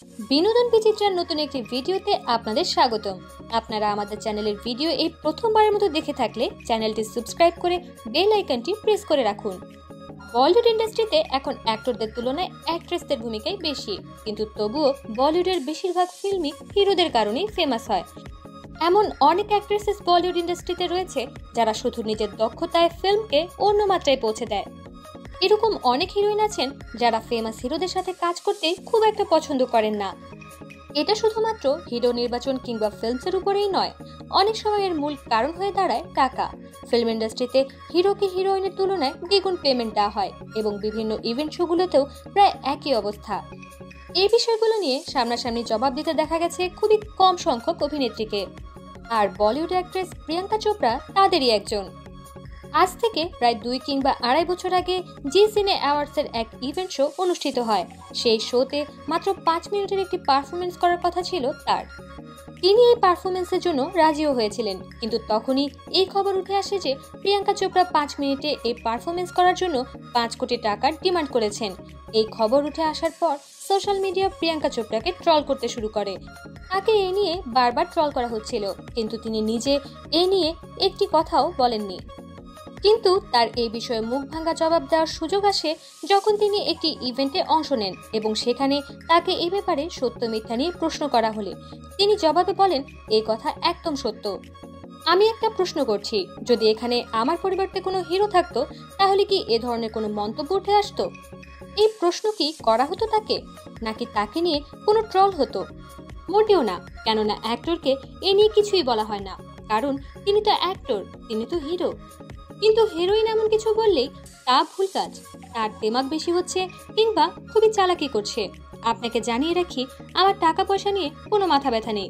বিনোদন বিচিত্রার নতুন একটি ভিডিওতে আপনাদের স্বাগতম। আপনারা আমাদের চ্যানেলের ভিডিও এই প্রথমবারের মতো দেখে থাকলে চ্যানেলটি সাবস্ক্রাইব করে বেল আইকনটি প্রেস করে রাখুন। বলিউড ইন্ডাস্ট্রিতে এখন অ্যাক্টরদের তুলনায় অ্যাক্ট্রেসদের ভূমিকাই বেশি, কিন্তু তবুও বলিউডের বেশিরভাগ ফিল্মই হিরোদের কারণেই ফেমাস হয়। এমন অনেক অ্যাক্ট্রেসেস বলিউড ইন্ডাস্ট্রিতে রয়েছে যারা শুধু নিজের দক্ষতায় ফিল্মকে অন্য মাত্রায় পৌঁছে দেয়। এরকম অনেক হিরোইন আছেন যারা ফেমাস হিরোদের সাথে কাজ করতে খুব একটা পছন্দ করেন না। এটা শুধুমাত্র হিরো নির্বাচন কিংবা ফিল্মসের উপরেই নয়, অনেক সময় এর মূল কারণ হয়ে দাঁড়ায় টাকা। ফিল্ম ইন্ডাস্ট্রিতে হিরোকে হিরোইনের তুলনায় দ্বিগুণ পেমেন্ট দেওয়া হয় এবং বিভিন্ন ইভেন্ট শোগুলোতেও প্রায় একই অবস্থা। এই বিষয়গুলো নিয়ে সামনাসামনি জবাব দিতে দেখা গেছে খুবই কম সংখ্যক অভিনেত্রীকে, আর বলিউড অ্যাক্ট্রেস প্রিয়াঙ্কা চোপড়া তাদেরই একজন। আজ থেকে প্রায় 2 কিংবা 2.5 বছর আগে জি সিনে অ্যাওয়ার্ডসের এক ইভেন্ট শো অনুষ্ঠিত হয়। সেই শোতে মাত্র 5 মিনিটের একটি পারফরমেন্স করার কথা ছিল তার। তিনি এই পারফরমেন্সের জন্য রাজিও হয়েছিলেন, কিন্তু তখনই এই খবর উঠে আসে যে প্রিয়াঙ্কা চোপড়া 5 মিনিটে এই পারফরমেন্স করার জন্য 5 কোটি টাকার ডিমান্ড করেছেন। এই খবর উঠে আসার পর সোশ্যাল মিডিয়া প্রিয়াঙ্কা চোপড়াকে ট্রল করতে শুরু করে। তাকে এ নিয়ে বারবার ট্রল করা হচ্ছিল, কিন্তু তিনি নিজে এ নিয়ে একটি কথাও বলেননি। কিন্তু তার এই বিষয়ে মুখ ভাঙা জবাব দেওয়ার সুযোগ আসে যখন তিনি একটি ইভেন্টে অংশ নেন এবং সেখানে তাকে এই ব্যাপারে সত্য মিথ্যা নিয়ে প্রশ্ন করা হলে তিনি জবাবে বলেন, এই কথা একদম সত্য। আমি একটা প্রশ্ন করছি, যদি এখানে আমার পরিবর্তে কোনো হিরো থাকতো তাহলে কি এ ধরনের কোনো মন্তব্য উঠে আসতো? এই প্রশ্ন কি করা হতো তাকে, নাকি তাকে নিয়ে কোনো ট্রল হতো? মোটেও না, কেননা অ্যাক্টরকে এ নিয়ে কিছুই বলা হয় না, কারণ তিনি তো অ্যাক্টর, তিনি তো হিরো। কিন্তু হিরোইন এমন কিছু বললেই তা ভুল কাজ, তার দিমাগ বেশি হচ্ছে কিংবা খুবই চালাকি করছে। আপনাকে জানিয়ে রাখি, আমার টাকা পয়সা নিয়ে কোনো মাথা ব্যথা নেই,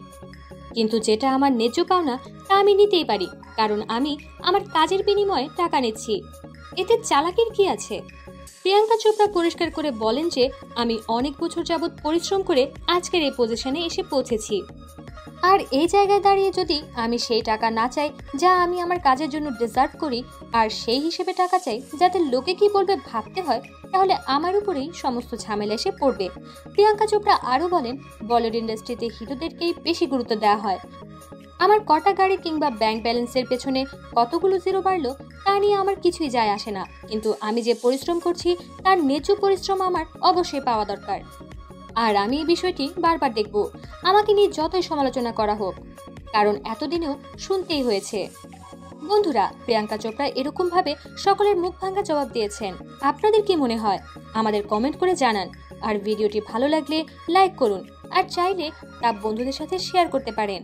কিন্তু যেটা আমার ন্যায্য পাওনা তা আমি নিতেই পারি, কারণ আমি আমার কাজের বিনিময়ে টাকা নিচ্ছি। এতে চালাকির কি আছে? প্রিয়াঙ্কা চোপড়া পরিষ্কার করে বলেন যে, আমি অনেক বছর যাবৎ পরিশ্রম করে আজকের এই পজিশনে এসে পৌঁছেছি, আর এই জায়গায় দাঁড়িয়ে যদি আমি সেই টাকা না চাই যা আমি আমার কাজের জন্য ডিজার্ভ করি, আর সেই হিসেবে টাকা চাই যাতে লোকে কি বলবে ভাবতে হয়, তাহলে আমার উপরেই সমস্ত ঝামেলা এসে পড়বে। প্রিয়াঙ্কা চোপড়া আরও বলেন, বলিউড ইন্ডাস্ট্রিতে হিরোদেরকেই বেশি গুরুত্ব দেওয়া হয়। আমার কটা গাড়ি কিংবা ব্যাংক ব্যালেন্সের পেছনে কতগুলো জিরো বাড়লো তা নিয়ে আমার কিছুই যায় আসে না, কিন্তু আমি যে পরিশ্রম করছি তার ন্যায্য পরিশ্রম আমার অবশ্যই পাওয়া দরকার। আর আমি এই বিষয়টি বারবার দেখব, আমাকে নিয়ে যতই সমালোচনা করা হোক, কারণ এতদিনেও শুনতেই হয়েছে। বন্ধুরা, প্রিয়াঙ্কা চোপড়া এরকম ভাবে সকলের মুখ ভাঙা জবাব দিয়েছেন। আপনাদের কি মনে হয় আমাদের কমেন্ট করে জানান, আর ভিডিওটি ভালো লাগলে লাইক করুন, আর চাইলে তা বন্ধুদের সাথে শেয়ার করতে পারেন।